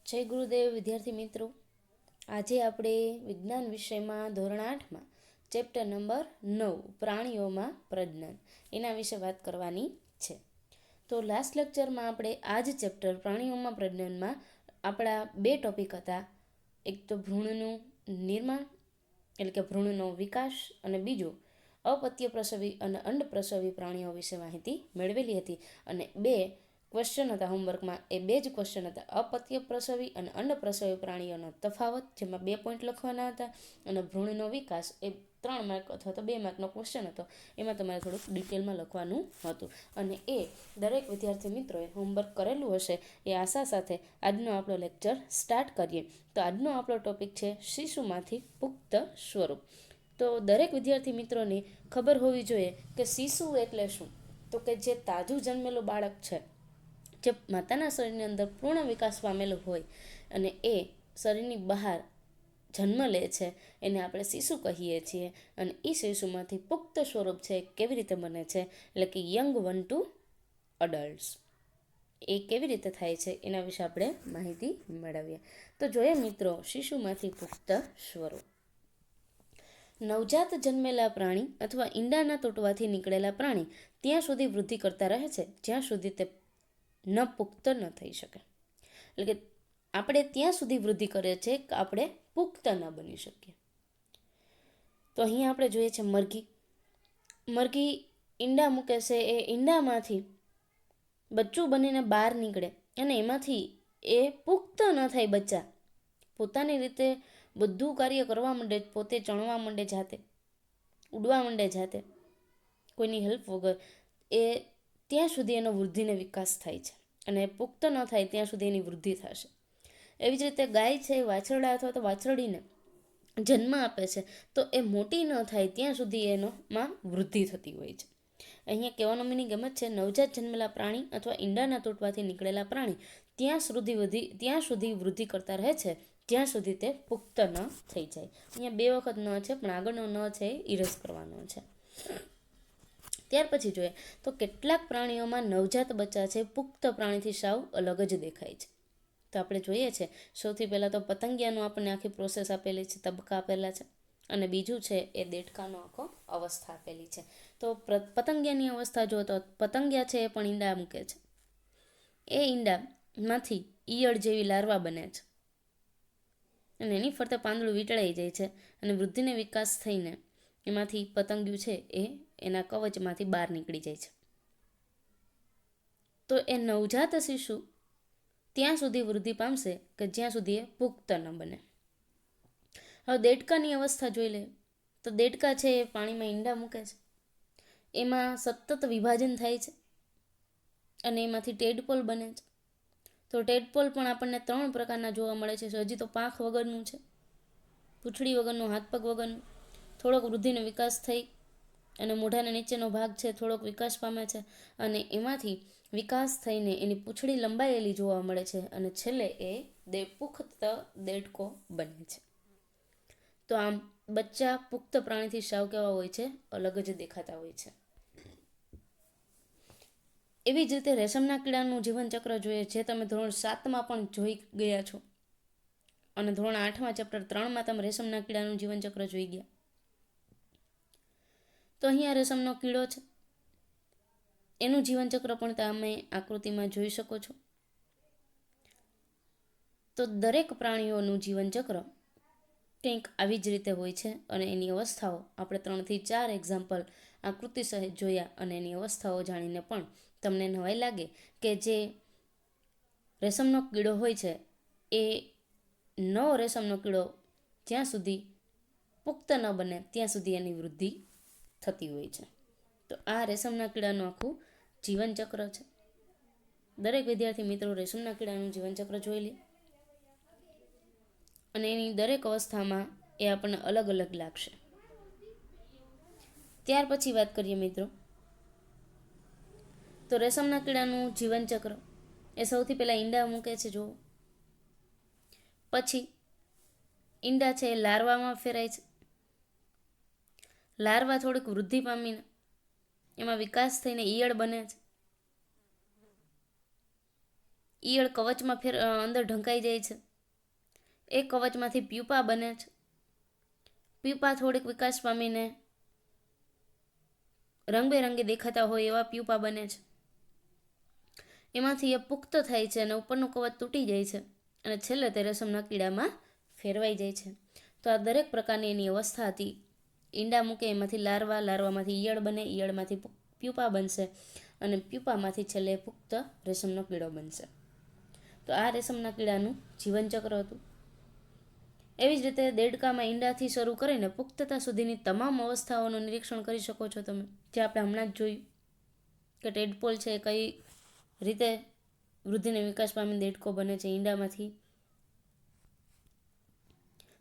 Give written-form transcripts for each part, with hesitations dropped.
જય ગુરુદેવ વિદ્યાર્થી મિત્રો, આજે આપણે વિજ્ઞાન વિષયમાં ધોરણ 8માં ચેપ્ટર નંબર 9 પ્રાણીઓમાં પ્રજનન એના વિશે વાત કરવાની છે. તો લાસ્ટ લેક્ચરમાં આપણે આ જ ચેપ્ટર પ્રાણીઓમાં પ્રજનનમાં આપણા બે ટોપિક હતા. એક તો ભ્રૂણનું નિર્માણ એટલે કે ભ્રૂણનો વિકાસ, અને બીજું અપત્ય પ્રસવી અને અંડ પ્રસવી પ્રાણીઓ વિશે માહિતી મેળવેલી હતી. અને બે ક્વેશ્ચન હતા હોમવર્કમાં, એ બે જ ક્વેશ્ચન હતા. અપત્ય પ્રસવી અને અંડ પ્રસવી પ્રાણીઓનો તફાવત, જેમાં 2 પોઈન્ટ લખવાના હતા, અને ભ્રૂણનો વિકાસ એ 3 માર્ક અથવા તો 2 માર્કનો ક્વેશ્ચન હતો. એમાં તમારે થોડુંક ડિટેલમાં લખવાનું હતું, અને એ દરેક વિદ્યાર્થી મિત્રોએ હોમવર્ક કરેલું હશે એ આશા સાથે આજનો આપણો લેક્ચર સ્ટાર્ટ કરીએ. તો આજનો આપણો ટોપિક છે શિશુમાંથી પુખ્ત સ્વરૂપ. તો દરેક વિદ્યાર્થી મિત્રોને ખબર હોવી જોઈએ કે શિશુ એટલે શું. તો કે જે તાજું જન્મેલું બાળક છે, જે માતાના શરીરની અંદર પૂર્ણ વિકાસ પામેલું હોય અને એ શરીરની બહાર જન્મ લે છે, એને આપણે શિશુ કહીએ છીએ. અને એ શિશુમાંથી પુખ્ત સ્વરૂપ છે કેવી રીતે બને છે, એટલે કે યંગ વન ટુ અડલ્ટ્સ, એ કેવી રીતે થાય છે એના વિશે આપણે માહિતી મેળવીએ. તો જોઈએ મિત્રો, શિશુમાંથી પુખ્ત સ્વરૂપ. નવજાત જન્મેલા પ્રાણી અથવા ઈંડાના તૂટવાથી નીકળેલા પ્રાણી ત્યાં સુધી વૃદ્ધિ કરતા રહે છે જ્યાં સુધી તે ન પુખ્ત ન થઈ શકે. એટલે કે આપણે ત્યાં સુધી વૃદ્ધિ કરે છે કે આપણે પુખ્ત ન બની શકીએ. તો અહીંયા આપણે જોઈએ છે મરઘી ઈંડા મૂકે છે. એ ઈંડામાંથી બચ્ચું બનીને બહાર નીકળે અને એમાંથી એ પુખ્ત ન થાય બચ્ચા, પોતાની રીતે બધું કાર્ય કરવા માંડે, પોતે ચણવા માંડે, જાતે ઉડવા માંડે, જાતે કોઈની હેલ્પ વગર, એ ત્યાં સુધી એનો વૃદ્ધિને વિકાસ થાય છે. અને પુખ્ત ન થાય ત્યાં સુધી એની વૃદ્ધિ થશે. એવી જ રીતે ગાય છે, વાછરડા અથવા તો વાછરડીને જન્મ આપે છે, તો એ મોટી ન થાય ત્યાં સુધી એનોમાં વૃદ્ધિ થતી હોય છે. અહીંયા કહેવાનો મિનિંગ એમ જ છે, નવજાત જન્મેલા પ્રાણી અથવા ઈંડાના તૂટવાથી નીકળેલા પ્રાણી ત્યાં સુધી વૃદ્ધિ કરતા રહે છે જ્યાં સુધી તે પુખ્ત ન થઈ જાય. અહીંયા 2 વખત ન છે, પણ આગળનો ન છે એ ઇરેઝ કરવાનો છે. ત્યાર પછી જોઈએ તો કેટલાક પ્રાણીઓમાં નવજાત બચ્ચા છે પુખ્ત પ્રાણીથી સાવ અલગ જ દેખાય છે. તો આપણે જોઈએ છે, સૌથી પહેલાં તો પતંગિયાનું આપણને આખી પ્રોસેસ આપેલી છે, તબક્કા આપેલા છે. અને બીજું છે એ દેડકાનો આખો અવસ્થા આપેલી છે. તો પતંગિયાની અવસ્થા જો તો પતંગિયા છે એ પણ ઈંડા મૂકે છે. એ ઈંડામાંથી ઈયળ જેવી લાર્વા બને છે અને એની ફરતે પાંદડું વીંટળાઈ જાય છે, અને વૃદ્ધિને વિકાસ થઈને એમાંથી પતંગિયું છે એ એના કવચમાંથી બહાર નીકળી જાય છે. તો એ નવજાત શિશુ ત્યાં સુધી વૃદ્ધિ પામશે કે જ્યાં સુધી એ પુખ્ત ન બને. હવે દેડકાની અવસ્થા જોઈ લે તો દેડકા છે એ પાણીમાં ઈંડા મૂકે છે, એમાં સતત વિભાજન થાય છે અને એમાંથી ટેડપોલ બને છે. તો ટેડપોલ પણ આપણને 3 પ્રકારના જોવા મળે છે. હજી તો પાંખ વગરનું છે, પૂંછડી વગરનું, હાથ પગ વગરનું, થોડોક વૃદ્ધિનો વિકાસ થઈ અને મોઢાના નીચેનો ભાગ છે થોડોક વિકાસ પામે છે, અને એમાંથી વિકાસ થઈને એની પૂંછડી લંબાયેલી જોવા મળે છે, અને છેલ્લે એ પુખ્ત દેડકો બને છે. તો આમ બચ્ચા પુખ્ત પ્રાણીથી સાવ કેવા હોય છે, અલગ જ દેખાતા હોય છે. એવી જ રીતે રેશમના કીડાનું જીવનચક્ર જોઈએ, જે તમે ધોરણ 7માં પણ જોઈ ગયા છો, અને ધોરણ 8માં ચેપ્ટર 3માં તમે રેશમના કીડાનું જીવનચક્ર જોઈ ગયા. તો અહીંયા રેશમનો કીડો છે, એનું જીવનચક્ર પણ તમે આકૃતિમાં જોઈ શકો છો. તો દરેક પ્રાણીઓનું જીવનચક્ર કંઈક આવી જ રીતે હોય છે, અને એની અવસ્થાઓ આપણે 3 થી 4 એક્ઝામ્પલ આકૃતિ સહિત જોયા, અને એની અવસ્થાઓ જાણીને પણ તમને નવાઈ લાગે કે જે રેશમનો કીડો હોય છે એ નવો રેશમનો કીડો જ્યાં સુધી પુખ્ત ન બને ત્યાં સુધી એની વૃદ્ધિ થતી હોય છે. તો આ રેશમના કીડાનું આખું જીવનચક્ર છે. દરેક વિદ્યાર્થી મિત્રો રેશમના કીડાનું જીવનચક્ર જોઈ લે, અને એની દરેક અવસ્થામાં એ આપણને અલગ અલગ લાગશે. ત્યાર પછી વાત કરીએ મિત્રો, તો રેશમના કીડાનું જીવનચક્ર એ સૌથી પહેલાં ઈંડા મૂકે છે. જો પછી ઈંડા છે એ લાર્વામાં ફેરાય છે. લાર્વા થોડીક વૃદ્ધિ પામીને એમાં વિકાસ થઈને ઈયળ બને છે. ઈયળ કવચમાં અંદર ઢંકાઈ જાય છે. એ કવચમાંથી પ્યુપા બને છે. પ્યુપા થોડીક વિકાસ પામીને રંગબેરંગી દેખાતા હોય એવા પ્યુપા બને છે. એમાંથી એ પુખ્ત થાય છે અને ઉપરનું કવચ તૂટી જાય છે અને છેલ્લે તે રેશમના કીડામાં ફેરવાઈ જાય છે. તો આ દરેક પ્રકારની એની અવસ્થા હતી. ઈંડા મૂકે, એમાંથી લાર્વા, લાર્વામાંથી ઈયળ બને, ઈયળમાંથી પ્યુપા બનશે અને પ્યુપામાંથી છેલ્લે પુખ્ત રેશમનો કીડો બનશે. તો આ રેશમના કીડાનું જીવનચક્ર હતું. એવી જ રીતે દેડકામાં ઈંડાથી શરૂ કરીને પુખ્તતા સુધીની તમામ અવસ્થાઓનું નિરીક્ષણ કરી શકો છો તમે, જે આપણે હમણાં જ જોયું કે ટેડપોલ છે એ કઈ રીતે વૃદ્ધિને વિકાસ પામીને દેડકો બને છે ઈંડામાંથી.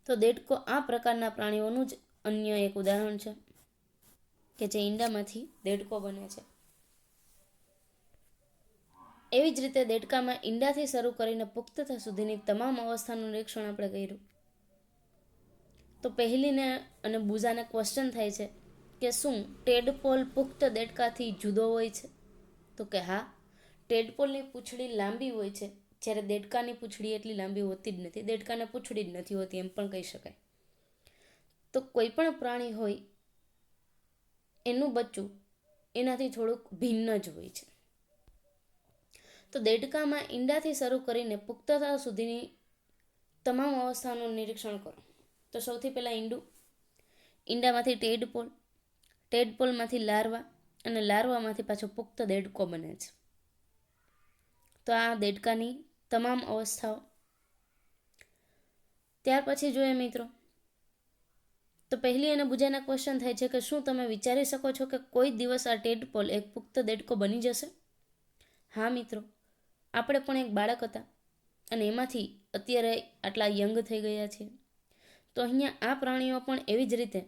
તો દેડકો આ પ્રકારના પ્રાણીઓનું જ અન્ય એક ઉદાહરણ છે કે જે ઈંડામાંથી દેડકો બને છે. એવી જ રીતે દેડકામાં ઈંડાથી શરૂ કરીને પુખ્તતા સુધીની તમામ અવસ્થાનું નિરીક્ષણ આપણે કર્યું. તો પહેલીને અને બુઝાને ક્વેશ્ચન થાય છે કે શું ટેડપોલ પુખ્ત દેડકાથી જુદો હોય છે? તો કે હા, ટેડપોલની પૂંછડી લાંબી હોય છે, જ્યારે દેડકાની પૂંછડી એટલી લાંબી હોતી જ નથી. દેડકાને પૂંછડી જ નથી હોતી એમ પણ કહી શકાય. તો કોઈ પણ પ્રાણી હોય એનું બચ્ચું એનાથી થોડુંક ભિન્ન જ હોય છે. તો દેડકામાં ઈંડાથી શરૂ કરીને પુખ્તતા સુધીની તમામ અવસ્થાનું નિરીક્ષણ કરો. તો સૌથી પહેલાં ઈંડું, ઈંડામાંથી ટેડપોલ, ટેડપોલમાંથી લાર્વા અને લાર્વામાંથી પાછો પુખ્ત દેડકો બને છે. તો આ દેડકાની તમામ અવસ્થાઓ. ત્યાર પછી જોઈએ મિત્રો, તો પહેલી અને બુજાના ક્વેશ્ચન થાય છે કે શું તમે વિચારી શકો છો કે કોઈ દિવસ આ ટેડપોલ એક પુખ્ત દેડકો બની જશે? હા મિત્રો, આપણે પણ એક બાળક હતા અને એમાંથી અત્યારે આટલા યંગ થઈ ગયા છીએ. તો અહીંયા આ પ્રાણીઓ પણ એવી જ રીતે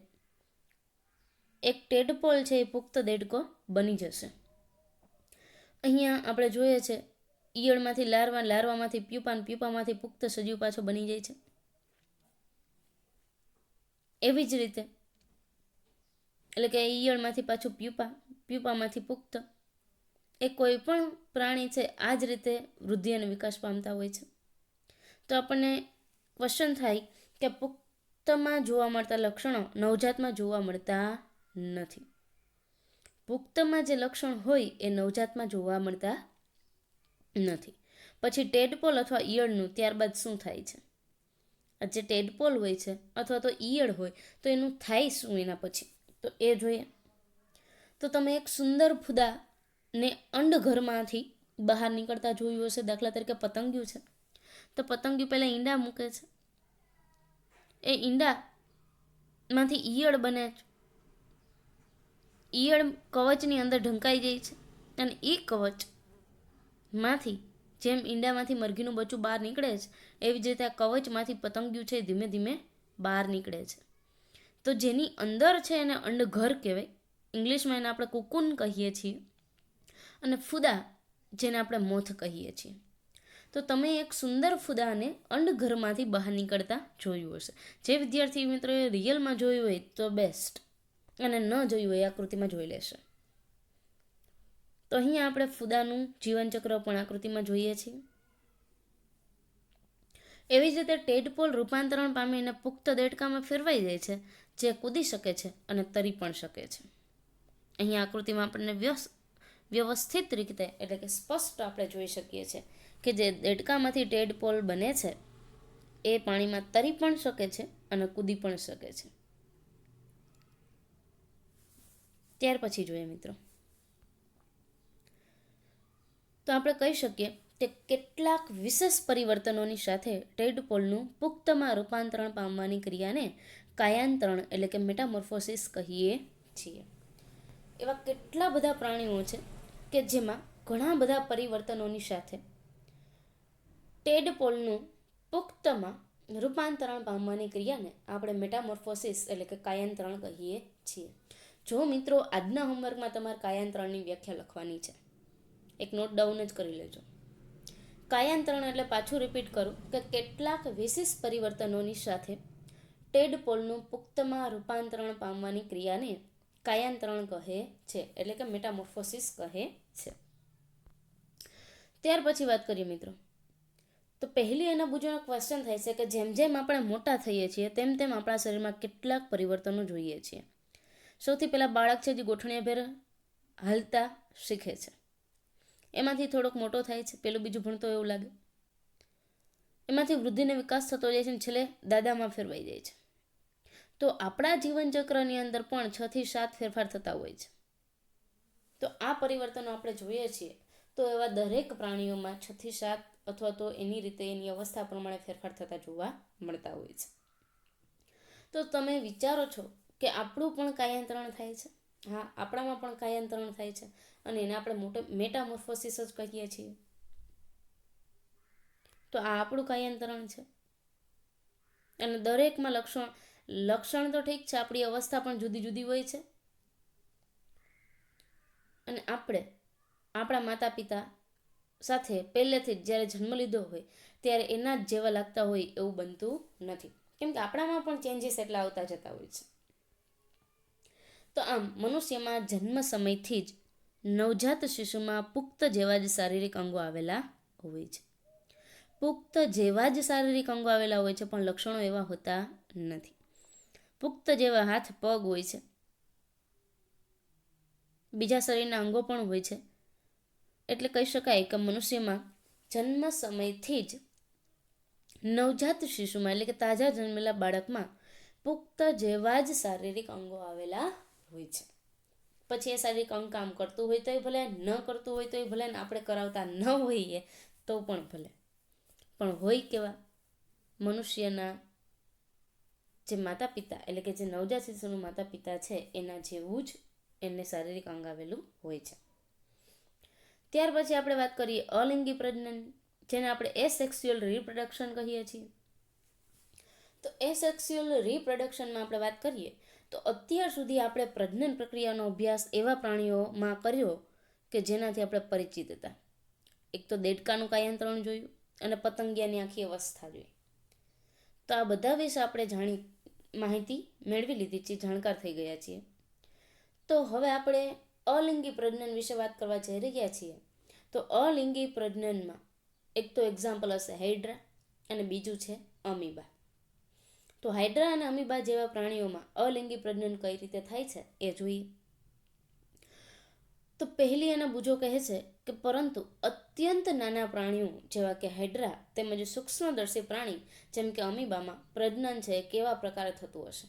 એક ટેડપોલ છે એ પુખ્ત દેડકો બની જશે. અહીંયા આપણે જોઈએ છે ઈયળમાંથી લાર્વા, લાર્વામાંથી પ્યુપા, પ્યુપામાંથી પુખ્ત સજીવ પાછો બની જાય છે. એવી જ રીતે એટલે કે ઈયળમાંથી પાછું પ્યુપા, પ્યુપામાંથી પુખ્ત, એ કોઈ પણ પ્રાણી છે આ જ રીતે વૃદ્ધિ અને વિકાસ પામતા હોય છે. તો આપણને ક્વેશ્ચન થાય કે પુખ્તમાં જોવા મળતા લક્ષણો નવજાતમાં જોવા મળતા નથી. પુખ્તમાં જે લક્ષણ હોય એ નવજાતમાં જોવા મળતા નથી. પછી ટેડપોલ અથવા ઈયળનું ત્યારબાદ શું થાય છે? જે ટેડપોલ હોય છે અથવા તો ઈયળ હોય તો એનું થાય શું એના પછી, તો એ જોઈએ. તો તમે એક સુંદર ફૂદાને અંડઘરમાંથી બહાર નીકળતા જોયું હશે. દાખલા તરીકે પતંગિયું છે, તો પતંગિયું પહેલાં ઈંડા મૂકે છે. એ ઈંડામાંથી ઈયળ બને છે. ઈયળ કવચની અંદર ઢંકાઈ જાય છે અને એ કવચમાંથી જેમ ઈંડામાંથી મરઘીનું બચ્ચું બહાર નીકળે છે એવી જ રીતે આ કવચમાંથી પતંગિયું છે ધીમે ધીમે બહાર નીકળે છે. તો જેની અંદર છે એને અંડઘર કહેવાય. ઇંગ્લિશમાં એને આપણે કુકુન કહીએ છીએ અને ફૂદા જેને આપણે મોથ કહીએ છીએ. તો તમે એક સુંદર ફૂદાને અંડઘરમાંથી બહાર નીકળતા જોયું હશે. જે વિદ્યાર્થી મિત્રોએ રિયલમાં જોયું હોય તો બેસ્ટ, અને ન જોયું હોય આકૃતિમાં જોઈ લેશે. તો અહીંયા આપણે ફૂદાનું જીવનચક્ર પણ આકૃતિમાં જોઈએ છીએ. એવી જ રીતે ટેડપોલ રૂપાંતરણ પામીને પુખ્ત દેડકામાં ફેરવાઈ જાય છે, જે કૂદી શકે છે અને તરી પણ શકે છે. અહીંયા આકૃતિમાં આપણને વ્યવસ્થિત રીતે એટલે કે સ્પષ્ટ આપણે જોઈ શકીએ છીએ કે જે દેડકામાંથી ટેડપોલ બને છે એ પાણીમાં તરી પણ શકે છે અને કૂદી પણ શકે છે. ત્યાર પછી જોઈએ મિત્રો, તો આપણે કહી શકીએ કે કેટલાક વિશેષ પરિવર્તનોની સાથે ટેડપોલનું પુખ્તમાં રૂપાંતરણ પામવાની ક્રિયાને કાયાંતરણ એટલે કે મેટામોર્ફોસિસ કહીએ છીએ. એવા કેટલા બધા પ્રાણીઓ છે કે જેમાં ઘણા બધા પરિવર્તનોની સાથે ટેડપોલનું પુખ્તમાં રૂપાંતરણ પામવાની ક્રિયાને આપણે મેટામોર્ફોસિસ એટલે કે કાયાંતરણ કહીએ છીએ. જો મિત્રો આજના હોમવર્કમાં તમારે કાયાંતરણની વ્યાખ્યા લખવાની છે, એક નોટ ડાઉન જ કરી લેજો. કાયાંતરણ એટલે પાછું રિપીટ કરું કે કેટલાક વિશેષ પરિવર્તનોની સાથે ટેડપોલનું પુખ્તમાં રૂપાંતરણ પામવાની ક્રિયાને કાયાંતરણ કહે છે, એટલે કે મેટામોર્ફોસિસ કહે છે. ત્યાર પછી વાત કરીએ મિત્રો, તો પહેલી એના બુજોનો ક્વેશ્ચન થાય છે કે જેમ જેમ આપણે મોટા થઈએ છીએ તેમ તેમ આપણા શરીરમાં કેટલાક પરિવર્તનો જોઈએ છીએ. સૌથી પહેલાં બાળક છે જે ગોઠણીયાભેર હાલતા શીખે છે, એમાંથી થોડોક મોટો થાય છે, પેલું બીજું ભણતો એવું લાગે, એમાંથી વૃદ્ધિને વિકાસ થતો જાય છે અને છેલ્લે દાદામાં ફેરવાઈ જાય છે. તો આપણા જીવનચક્રની અંદર પણ 6 થી 7 ફેરફાર થતા હોય છે. તો આ પરિવર્તનો આપણે જોઈએ છીએ તો એવા દરેક પ્રાણીઓમાં 6 થી 7 અથવા તો એની રીતે એની અવસ્થા પ્રમાણે ફેરફાર થતા જોવા મળતા હોય છે. તો તમે વિચારો છો કે આપણું પણ કાયાંતરણ થાય છે? હા, આપણામાં પણ કાયાંતરણ થાય છે અને એને આપણે મેટામોર્ફોસિસ જ કહીએ છીએ. તો આ આપણું કાયાંતરણ છે અને દરેકમાં લક્ષણ તો ઠીક છે, આપણી અવસ્થા પણ જુદી જુદી હોય છે અને આપણે આપણા માતા પિતા સાથે પહેલેથી જ જ્યારે જન્મ લીધો હોય ત્યારે એના જ જેવા લાગતા હોય એવું બનતું નથી, કેમ કે આપણામાં પણ ચેન્જીસ એટલા આવતા જતા હોય છે. તો આમ મનુષ્યમાં જન્મ સમયથી જ નવજાત શિશુમાં પુખ્ત જેવા જ શારીરિક અંગો આવેલા હોય છે. પુખ્ત જેવા જ શારીરિક અંગો આવેલા હોય છે પણ લક્ષણો એવા હોતા નથી. પુખ્ત જેવા હાથ પગ હોય છે, બીજા શરીરના અંગો પણ હોય છે. એટલે કહી શકાય કે મનુષ્યમાં જન્મ સમયથી જ નવજાત શિશુમાં એટલે કે તાજા જન્મેલા બાળકમાં પુખ્ત જેવા જ શારીરિક અંગો આવેલા હોય છે. પછી એ શારીરિક અંગ કામ કરતું હોય તોય ભલે, ન કરતું હોય તોય ભલે, ને આપણે કરાવતા ન હોઈએ તો પણ ભલે, પણ હોય કેવા? મનુષ્યના જે માતા પિતા એટલે કે જે નવજાત શિશુનું માતા પિતા છે એના જેવું જ એને શારીરિક અંગ આવેલું હોય છે. ત્યાર પછી આપણે વાત કરીએ અલિંગી પ્રજનન, જેને આપણે એસેક્સ્યુઅલ રિપ્રોડક્શન કહીએ છીએ. તો એસેક્સ્યુઅલ રિપ્રોડક્શનમાં આપણે વાત કરીએ તો અત્યાર સુધી આપણે પ્રજનન પ્રક્રિયાનો અભ્યાસ એવા પ્રાણીઓમાં કર્યો કે જેનાથી આપણે પરિચિત હતા. એક તો દેડકાનું કાયાંતરણ જોયું અને પતંગિયાની આખી અવસ્થા જોઈ. તો આ બધા વિશે આપણે માહિતી મેળવી લીધી છે, જાણકાર થઈ ગયા છીએ. તો હવે આપણે અલિંગી પ્રજનન વિશે વાત કરવા જઈ રહ્યા છીએ. તો અલિંગી પ્રજનનમાં એક તો એક્ઝામ્પલ હશે હાઇડ્રા અને બીજું છે અમીબા. તો હાઇડ્રા અને અમીબા જેવા પ્રાણીઓમાં અલિંગી પ્રજનન કઈ રીતે થાય છે એ જોઈએ. તો પહેલી એના બુજો કહે છે કે પરંતુ અત્યંત નાના પ્રાણીઓ જેવા કે હાઇડ્રા તેમજ સૂક્ષ્મદર્શી પ્રાણી જેમ કે અમીબામાં પ્રજનન છે કેવા પ્રકારે થતું હશે.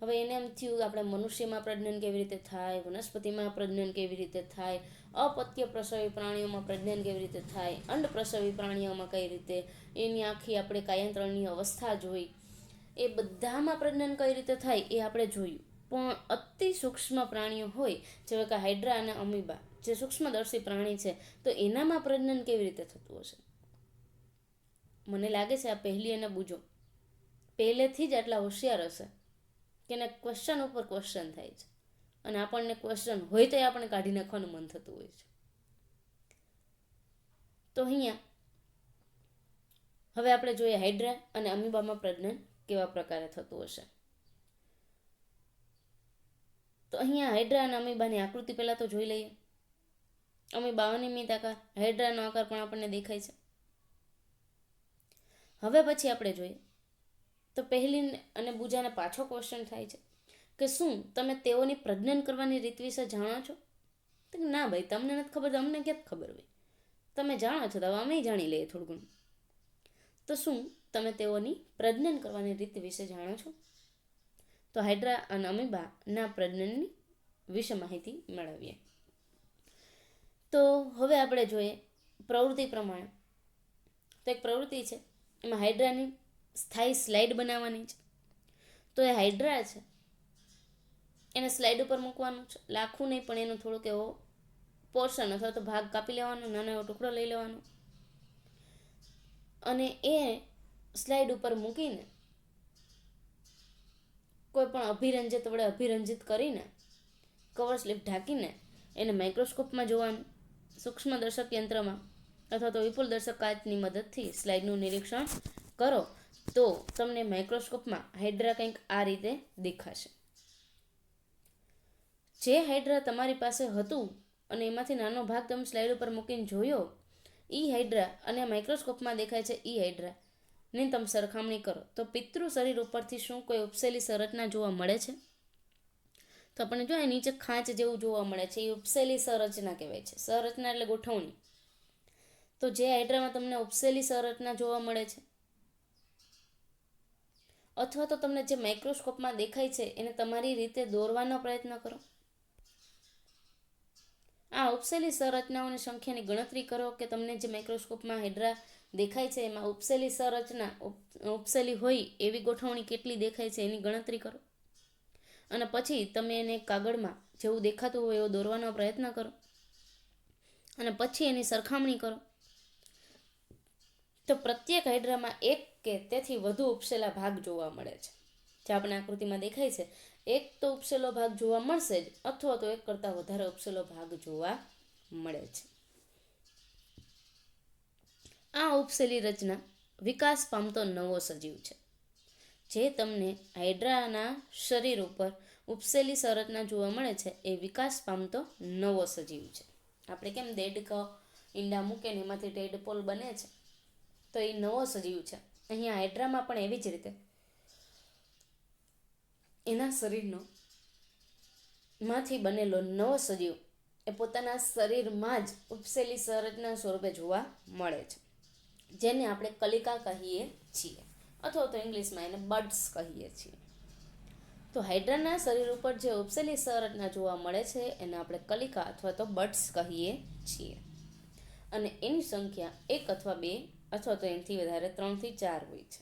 હવે એને એમ થયું આપણે મનુષ્યમાં પ્રજનન કેવી રીતે થાય, વનસ્પતિમાં પ્રજનન કેવી રીતે થાય, અપત્ય પ્રસવી પ્રાણીઓમાં પ્રજનન કેવી રીતે થાય, અંડ પ્રસવી પ્રાણીઓમાં કઈ રીતે, એની આખી આપણે કાયાંતરણની અવસ્થા જોઈ, એ બધામાં પ્રજનન કઈ રીતે થાય એ આપણે જોયું. પણ અતિ સૂક્ષ્મ પ્રાણીઓ હોય જેવા કે હાઇડ્રા અને અમીબા જે સૂક્ષ્મદર્શી પ્રાણી છે તો એનામાં પ્રજનન કેવી રીતે થતું હશે? મને લાગે છે આ પહેલી એને બુજો પહેલેથી જ આટલા હોશિયાર હશે કે એને ક્વેશ્ચન ઉપર ક્વેશ્ચન થાય છે અને આપણને ક્વેશ્ચન હોય તો આપણે કાઢી નાખવાનું મન થતું હોય છે. તો અહીંયા હવે આપણે જોઈએ હાઇડ્રા અને અમીબામાં પ્રજનન કેવા પ્રકારે થતું હશે. તો અહીંયા હાઇડ્રા અને અમીબાની આકૃતિ પહેલાં તો જોઈ લઈએ. અમીબા અનિયમિત આકાર, હાઇડ્રાનો આકાર પણ આપણને દેખાય છે. હવે પછી આપણે જોઈએ તો પહેલી અને બુજાને પાછો ક્વેશ્ચન થાય છે કે શું તમે તેઓની પ્રજનન કરવાની રીત વિશે જાણો છો? તો ના ભાઈ, તમને નથી ખબર તો અમને ક્યાં ખબર હોય, તમે જાણો છો તો અમે જાણી લઈએ થોડું ઘણું. તો શું તમે તેઓની પ્રજનન કરવાની રીત વિશે જાણો છો? તો હાઇડ્રા અને અમીબાના પ્રજનનની વિશે માહિતી મેળવીએ. તો હવે આપણે જોઈએ પ્રવૃત્તિ પ્રમાણે. તો એક પ્રવૃત્તિ છે એમાં હાઇડ્રાની સ્થાયી સ્લાઇડ બનાવવાની છે. તો એ હાઇડ્રા છે એને સ્લાઇડ ઉપર મૂકવાનું છે, લાખું નહીં પણ એનો થોડોક એવો પોર્શન અથવા તો ભાગ કાપી લેવાનો, નાનો એવો ટુકડો લઈ લેવાનો અને એ સ્લાઇડ ઉપર મૂકીને કોઈ પણ અભિરંજિત વડે અભિરંજિત કરીને કવર સ્લિપ ઢાંકીને એને માઇક્રોસ્કોપમાં જોવાનું, સૂક્ષ્મદર્શક યંત્રમાં અથવા તો વિપુલ દર્શક કાચની મદદથી સ્લાઇડનું નિરીક્ષણ કરો તો તમને માઇક્રોસ્કોપમાં હાઇડ્રા કંઈક આ રીતે દેખાશે. જે હાઇડ્રા તમારી પાસે હતું અને એમાંથી નાનો ભાગ તમે સ્લાઇડ ઉપર મૂકીને જોયો ઈ હાઇડ્રા અને માઇક્રોસ્કોપમાં દેખાય છે ઈ હાઇડ્રા ની તમે સરખામણી કરો તો પિતૃ શરીર ઉપરથી શું કોઈ ઉપસેલી સંરચના જોવા મળે છે? તો આપણને જો નીચે ખાંચ જેવું જોવા મળે છે, એ ઉપસેલી સંરચના કહેવાય છે. સંરચના એટલે ગોઠવણી. તો જે હાઇડ્રામાં તમને ઉપસેલી સંરચના જોવા મળે છે, અથવા તો તમને જે માઇક્રોસ્કોપમાં દેખાય છે એને તમારી રીતે દોરવાનો પ્રયત્ન કરો. આ ઉપસેલી સંરચનાઓની સંખ્યાની ગણતરી કરો કે તમને જે માઇક્રોસ્કોપમાં હાઇડ્રા દેખાય છે એમાં ઉપસેલી સંરચના ઉપસેલી હોય એવી ગોઠવણી કેટલી દેખાય છે એની ગણતરી કરો. અને પછી તમે એને કાગળમાં જેવું દેખાતું હોય એવો દોરવાનો પ્રયત્ન કરો અને પછી એની સરખામણી કરો. તો પ્રત્યેક હાઇડ્રામાં એક કે તેથી વધુ ઉપસેલા ભાગ જોવા મળે છે. જે આપણે આકૃતિમાં દેખાય છે, એક તો ઉપસેલો ભાગ જોવા મળશે જ, અથવા તો એક કરતાં વધારે ઉપસેલો ભાગ જોવા મળે છે. આ ઉપસેલી રચના વિકાસ પામતો નવો સજીવ છે. જે તમને હાઇડ્રાના શરીર ઉપર ઉપસેલી સંરચના જોવા મળે છે એ વિકાસ પામતો નવો સજીવ છે. આપણે કેમ દેડકો ઈંડા મૂકે ને એમાંથી ટેડપોલ બને છે, તો એ નવો સજીવ છે. અહીંયા હાઇડ્રામાં પણ એવી જ રીતે એના શરીરનો માંથી બનેલો નવો સજીવ એ પોતાના શરીરમાં જ ઉપસેલી સંરચના સ્વરૂપે જોવા મળે છે, જેને આપણે કલિકા કહીએ છીએ, અથવા તો ઇંગ્લિશમાં એને બડ્સ કહીએ છીએ. તો હાઇડ્રાના શરીર ઉપર જે ઉપસેલી સંરચના જોવા મળે છે એને આપણે કલિકા અથવા તો બડ્સ કહીએ છીએ. અને એની સંખ્યા 1 અથવા 2 અથવા તો એનાથી વધારે 3 થી 4 હોય છે.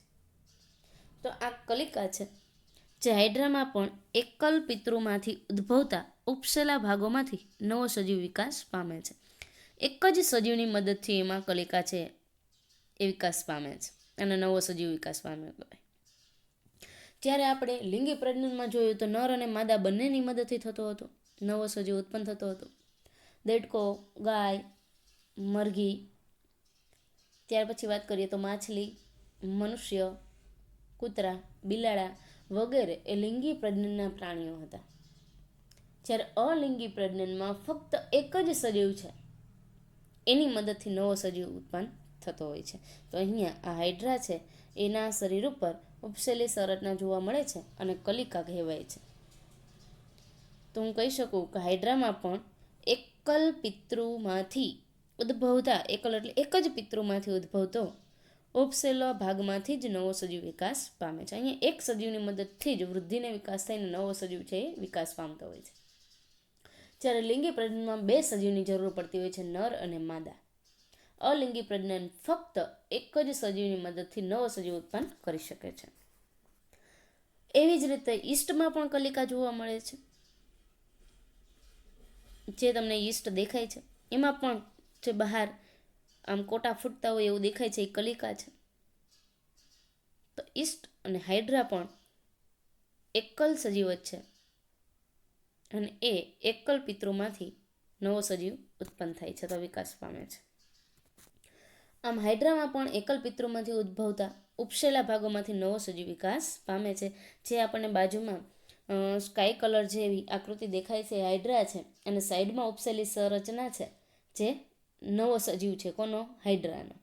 તો આ કલિકા છે જે હાઇડ્રામાં પણ એકલ પિતૃમાંથી ઉદ્ભવતા ઉપસેલા ભાગોમાંથી નવો સજીવ વિકાસ પામે છે. એક જ સજીવની મદદથી એમાં કલિકા છે એ વિકાસ પામે છે અને નવો સજીવ વિકાસ પામે કહેવાય. જ્યારે આપણે લિંગી પ્રજનનમાં જોયું તો નર અને માદા બંનેની મદદથી થતો હતો, નવો સજીવ ઉત્પન્ન થતો હતો. દેડકો, ગાય, મરઘી, ત્યાર પછી વાત કરીએ તો માછલી, મનુષ્ય, કૂતરા, બિલાડા વગેરે એ લિંગી પ્રજનનના પ્રાણીઓ હતા. જ્યારે અલિંગી પ્રજનનમાં ફક્ત એક જ સજીવ છે એની મદદથી નવો સજીવ ઉત્પન્ન થતો હોય છે. તો અહીંયા આ હાઇડ્રા છે એના શરીર ઉપર ઉપસેલી સંરચના જોવા મળે છે અને કલિકા કહેવાય છે. તો હું કહી શકું કે હાઇડ્રામાં પણ એકલ પિતૃમાંથી ઉદ્ભવતા, એકલ એટલે એક જ પિતૃમાંથી ઉદ્ભવતો ઉપસેલા ભાગમાંથી જ નવો સજીવ વિકાસ પામે છે. અહીંયા એક સજીવની મદદથી જ વૃદ્ધિને વિકાસ થઈને નવો સજીવ છે એ વિકાસ પામતો હોય છે. જ્યારે લિંગી પ્રજનનમાં 2 સજીવની જરૂર પડતી હોય છે, નર અને માદા. અલિંગી પ્રજનન ફક્ત એક જ સજીવની મદદથી નવો સજીવ ઉત્પન્ન કરી શકે છે. એવી જ રીતે ઈસ્ટમાં પણ કલિકા જોવા મળે છે. જે તમને ઈસ્ટ દેખાય છે એમાં પણ જે બહાર આમ કોટા ફૂટતા હોય એવું દેખાય છે એ કલિકા છે. તો ઈસ્ટ અને હાઇડ્રા પણ એકલ સજીવ જ છે અને એ એકલ પિતૃમાંથી નવો સજીવ ઉત્પન્ન થાય છે, તો વિકાસ પામે છે. આમ હાઇડ્રામાં પણ એકલ પિતૃમાંથી ઉદ્ભવતા ઉપસેલા ભાગોમાંથી નવો સજીવ વિકાસ પામે છે. જે આપણને બાજુમાં સ્કાય કલર જેવી આકૃતિ દેખાય છે, હાઇડ્રા છે અને સાઈડમાં ઉપસેલી સંરચના છે જે નવો સજીવ છે. કોનો? હાઇડ્રાનો.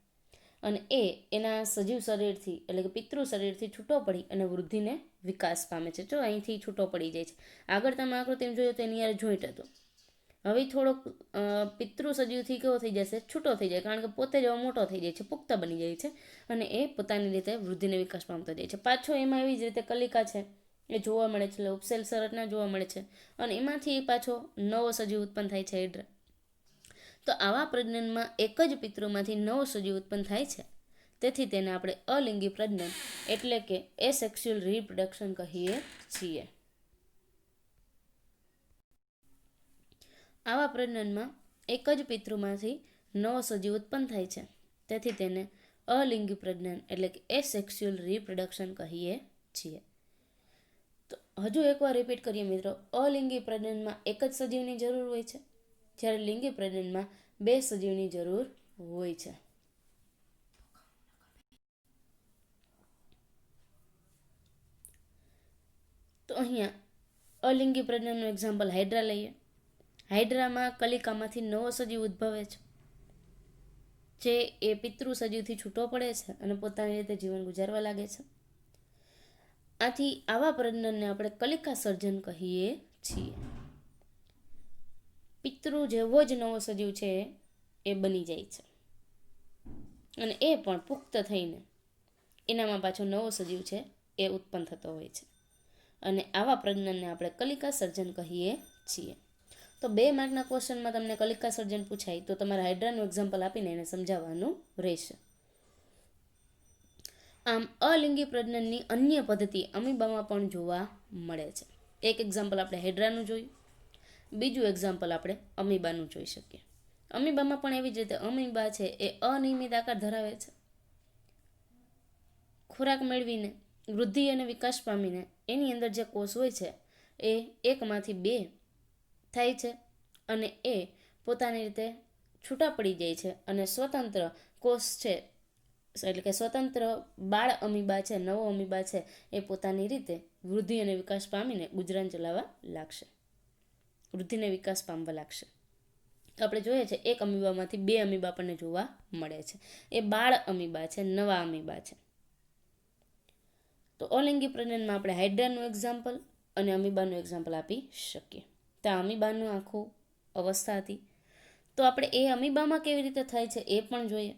અને એ એના સજીવ શરીરથી એટલે કે પિતૃ શરીરથી છૂટો પડી અને વૃદ્ધિને વિકાસ પામે છે. જો અહીંથી છૂટો પડી જાય છે. આગળ તમે આકૃતિમાં જોયું તો એની યાર જોઈન્ટ હતો. હવે થોડોક પિતૃ સજીવથી કેવો થઈ જશે? છૂટો થઈ જાય, કારણ કે પોતે જ મોટો થઈ જાય છે, પુખ્ત બની જાય છે અને એ પોતાની રીતે વૃદ્ધિને વિકાસ પામતો જાય છે. પાછો એમાં એવી જ રીતે કલિકા છે એ જોવા મળે છે, એટલે ઉપસેલ સંરચના જોવા મળે છે અને એમાંથી પાછો નવો સજીવ ઉત્પન્ન થાય છે, હાઇડ્રા. તો આવા પ્રજનનમાં એક જ પિતૃમાંથી નવો સજીવ ઉત્પન્ન થાય છે. તેથી તેને આપણે અલિંગી પ્રજનન એટલે કે એસેક્સ્યુઅલ રિપ્રોડક્શન કહીએ છીએ. આવા પ્રજનનમાં એક જ પિતૃમાંથી નવો સજીવ ઉત્પન્ન થાય છે. તેથી તેને અલિંગી પ્રજનન એટલે કે એસેક્સ્યુઅલ રિપ્રોડક્શન કહીએ છીએ. તો હજુ એકવાર રિપીટ કરીએ મિત્રો, અલિંગી પ્રજનનમાં એક જ સજીવની જરૂર હોય છે, જ્યારે લિંગી પ્રજનનમાં 2 સજીવની જરૂર હોય છે. તો અહીંયા અલિંગી પ્રજનનનું એક્ઝામ્પલ હાઇડ્રા લઈએ. હાઇડ્રામાં કલિકામાંથી નવો સજીવ ઉદ્ભવે છે. જે એ પિતૃ સજીવથી છૂટો પડે છે અને પોતાની રીતે જીવન ગુજારવા લાગે છે. આથી આવા પ્રજનનને આપણે કલિકા સર્જન કહીએ છીએ. પિતૃ જેવો જ નવો સજીવ છે એ બની જાય છે અને એ પણ પુખ્ત થઈને એનામાં પાછો નવો સજીવ છે એ ઉત્પન્ન થતો હોય છે અને આવા પ્રજનનને આપણે કલિકા સર્જન કહીએ છીએ. તો 2 માર્કના ક્વેશ્ચનમાં તમને કલિકા સર્જન પૂછાય તો તમારે હાઇડ્રાનું એક્ઝામ્પલ આપીને એને સમજાવવાનું રહેશે. આમ અલિંગી પ્રજનનની અન્ય પદ્ધતિ અમીબામાં પણ જોવા મળે છે. એક એક્ઝામ્પલ આપણે હાઇડ્રાનું જોયું, બીજું એક્ઝામ્પલ આપણે અમીબાનું જોઈ શકીએ. અમીબામાં પણ એવી જ રીતે અમીબા છે એ અનિયમિત આકાર ધરાવે છે. ખોરાક મેળવીને વૃદ્ધિ અને વિકાસ પામીને એની અંદર જે કોષ હોય છે એ 1માંથી 2 થાય છે અને એ પોતાની રીતે છૂટા પડી જાય છે અને સ્વતંત્ર કોષ છે, એટલે કે સ્વતંત્ર બાળ અમીબા છે, નવો અમીબા છે એ પોતાની રીતે વૃદ્ધિ અને વિકાસ પામીને ગુજરાન ચલાવવા લાગશે, વૃદ્ધિને વિકાસ પામવા લાગશે. તો આપણે જોઈએ છે 1 અમીબામાંથી 2 અમીબા આપણને જોવા મળે છે. એ બાળ અમીબા છે, નવા અમીબા છે. તો અલિંગી પ્રજનનમાં આપણે હાઇડ્રાનું એક્ઝામ્પલ અને અમીબાનું એક્ઝામ્પલ આપી શકીએ. તો આ અમીબાનું આખું અવસ્થા હતી. તો આપણે એ અમીબામાં કેવી રીતે થાય છે એ પણ જોઈએ.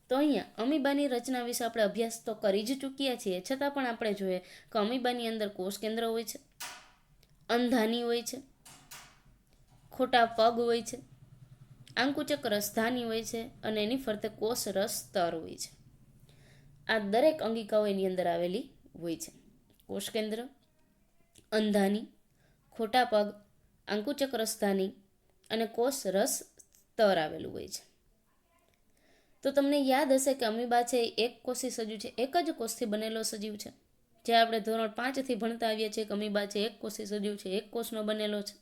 તો અહીંયા અમીબાની રચના વિશે આપણે અભ્યાસ તો કરી જ ચૂક્યા છીએ, છતાં પણ આપણે જોઈએ કે અમીબાની અંદર કોષ કેન્દ્ર હોય છે, અંધાની હોય છે, ખોટા પગ હોય છે, આંકુચક રસધાની હોય છે અને એની ફરતે કોષ રસ સ્તર હોય છે. આ દરેક અંગિકાઓ એની અંદર આવેલી હોય છે. કોષ કેન્દ્ર, અંધાની, ખોટા પગ, આંકુચક રસધાની અને કોષ રસ સ્તર આવેલું હોય છે. તો તમને યાદ હશે કે અમીબા છે એ એક કોષી સજીવ છે, એક જ કોષથી બનેલો સજીવ છે. જે આપણે ધોરણ 5થી ભણતા આવીએ છીએ કે અમીબા છે એક કોષી સજીવ છે, એક કોષનો બનેલો છે.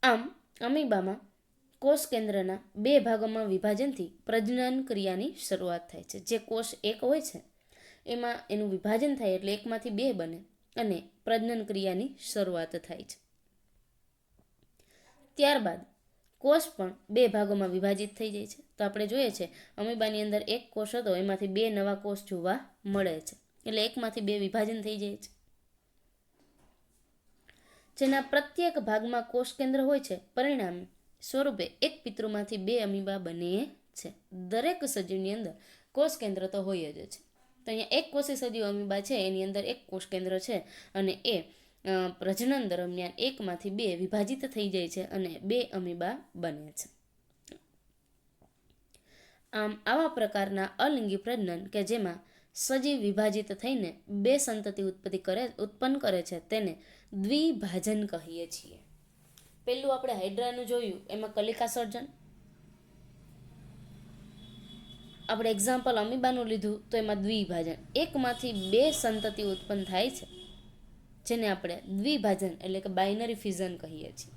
આમ અમીબામાં કોષ કેન્દ્રના 2 ભાગોમાં વિભાજનથી પ્રજનન ક્રિયાની શરૂઆત થાય છે. જે કોષ એક હોય છે એમાં એનું વિભાજન થાય એટલે 1માંથી 2 બને અને પ્રજનન ક્રિયાની શરૂઆત થાય છે. ત્યારબાદ કોષ પણ 2 ભાગોમાં વિભાજિત થઈ જાય છે. તો આપણે જોઈએ છે અમીબાની અંદર એક કોષ હતો, એમાંથી 2 નવા કોષ જોવા મળે છે, એટલે 1માંથી 2 વિભાજન થઈ જાય છે. જેના પ્રત્યેક ભાગમાં કોષ કેન્દ્ર હોય છે. પરિણામે સ્વરૂપે એક પિતૃમાંથી 2 અમીબા બને છે. દરેક સજીવની અંદર કોષ કેન્દ્ર તો હોય જ છે. તો અહીંયા એક કોષી સજીવ અમીબા છે એની અંદર એક કોષ કેન્દ્ર છે અને એ પ્રજનન દરમિયાન 1માંથી 2 વિભાજિત થઈ જાય છે અને 2 અમીબા બને છે. આમ આવા પ્રકારના અલિંગી પ્રજનન કે જેમાં સજીવ વિભાજિત થઈને 2 સંતતિ ઉત્પન્ન કરે છે તેને દ્વિભાજન કહીએ છીએ. પહેલું આપણે હાઇડ્રાનું જોયું, એમાં કલિકા સર્જન. આપણે એક્ઝામ્પલ અમીબાનું લીધું તો એમાં દ્વિભાજન, 1માંથી 2 સંતતિ ઉત્પન્ન થાય છે જેને આપણે દ્વિભાજન એટલે કે બાઇનરી ફિઝન કહીએ છીએ.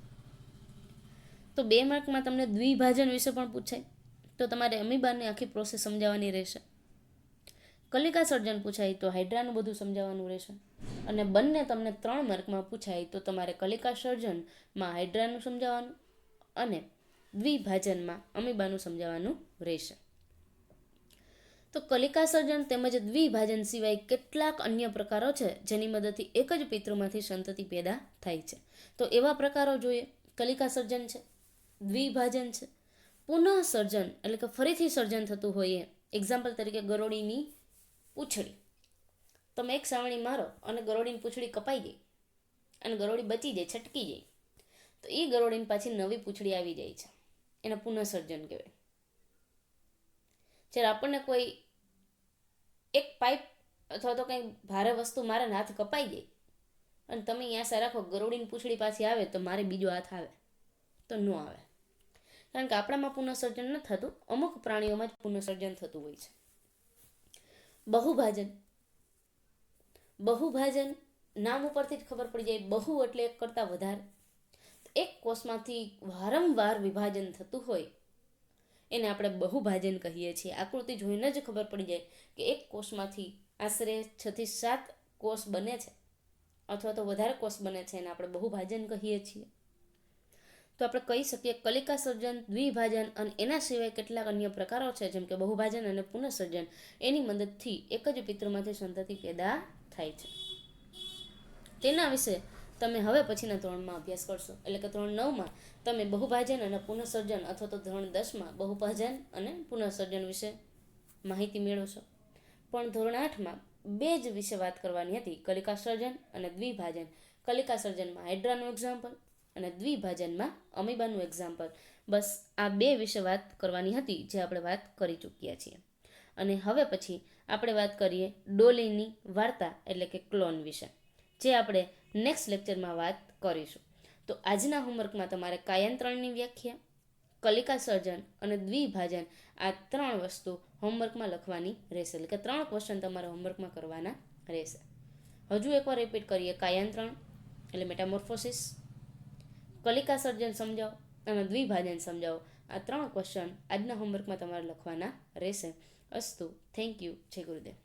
તો 2 માર્કમાં તમને દ્વિભાજન વિશે પણ પૂછાય તો તમારે અમીબાની આખી પ્રોસેસ સમજાવવાની રહેશે. કલિકા સર્જન પૂછાય તો હાઇડ્રાનું બધું સમજાવવાનું રહેશે અને બંને તમને 3 માર્કમાં પૂછાય તો તમારે કલિકા સર્જનમાં હાઇડ્રાનું સમજાવવાનું અને દ્વિભાજનમાં અમીબાનું સમજાવવાનું રહેશે. તો કલિકા સર્જન તેમજ દ્વિભાજન સિવાય કેટલાક અન્ય પ્રકારો છે જેની મદદથી એક જ પિતૃમાંથી સંતતિ પેદા થાય છે. તો એવા પ્રકારો જોઈએ. કલિકા સર્જન છે, દ્વિભાજન છે, પુનઃ સર્જન એટલે કે ફરીથી સર્જન થતું હોય. એક્ઝામ્પલ તરીકે ગરોળીની પૂંછડી. તમે એક સાવણી મારો અને ગરોળીની પૂંછડી કપાઈ ગઈ અને ગરોળી બચી જાય, છટકી જાય, તો એ ગરોળીની પાછી નવી પૂંછડી આવી જાય છે. એને પુનઃસર્જન કહેવાય. જ્યારે આપણને કોઈ એક પાઇપ અથવા તો કંઈ ભારે વસ્તુ મારે હાથ કપાઈ જાય અને તમે આશા રાખો ગરોળીની પૂંછડી પાછી આવે તો મારે બીજો હાથ આવે, તો ન આવે. કારણ કે આપણામાં પુનઃસર્જન નથી થતું, અમુક પ્રાણીઓમાં જ પુનઃસર્જન થતું હોય છે. બહુભાજન. બહુભાજન નામ ઉપરથી જ ખબર પડી જાય, બહુ એટલે એક કરતાં વધારે. એક કોષમાંથી વારંવાર વિભાજન થતું હોય એને આપણે બહુભાજન કહીએ છીએ. આકૃતિ જોઈને જ ખબર પડી જાય કે એક કોષમાંથી આશરે 6 થી 7 કોષ બને છે અથવા તો વધારે કોષ બને છે, એને આપણે બહુભાજન કહીએ છીએ. તો આપણે કહી શકીએ કલિકા સર્જન, દ્વિભાજન અને એના સિવાય કેટલાક અન્ય પ્રકારો છે જેમ કે બહુભાજન અને પુનઃસર્જન, એની મદદથી એક જ પિતૃમાંથી સંતતિ પેદા થાય છે. તેના વિશે તમે હવે પછીના ધોરણમાં અભ્યાસ કરશો. એટલે કે ધોરણ 9માં તમે બહુભાજન અને પુનઃસર્જન અથવા તો ધોરણ 10માં બહુભાજન અને પુનઃસર્જન વિશે માહિતી મેળવશો. પણ ધોરણ 8માં બે જ વિશે વાત કરવાની હતી, કલિકા સર્જન અને દ્વિભાજન. કલિકા સર્જનમાં હાઇડ્રાનું એક્ઝામ્પલ અને દ્વિભાજનમાં અમીબાનું એક્ઝામ્પલ. બસ આ બે વિશે વાત કરવાની હતી જે આપણે વાત કરી ચૂક્યા છીએ. અને હવે પછી આપણે વાત કરીએ ડોલીની વાર્તા એટલે કે ક્લોન વિશે, જે આપણે નેક્સ્ટ લેક્ચરમાં વાત કરીશું. તો આજના હોમવર્કમાં તમારે કાયાંતરણની વ્યાખ્યા, કલિકા સર્જન અને દ્વિભાજન આ 3 વસ્તુ હોમવર્કમાં લખવાની રહેશે. એટલે કે 3 ક્વેશ્ચન તમારે હોમવર્કમાં કરવાના રહેશે. હજુ એકવાર રિપીટ કરીએ, કાયાંતરણ એટલે મેટામોર્ફોસિસ, કલિકા સર્જન સમજાવો અને દ્વિભાજન સમજાવો. આ 3 ક્વેશ્ચન આજના હોમવર્કમાં તમારે લખવાના રહેશે. અસ્તુ, થેન્ક યુ, જય ગુરુદેવ.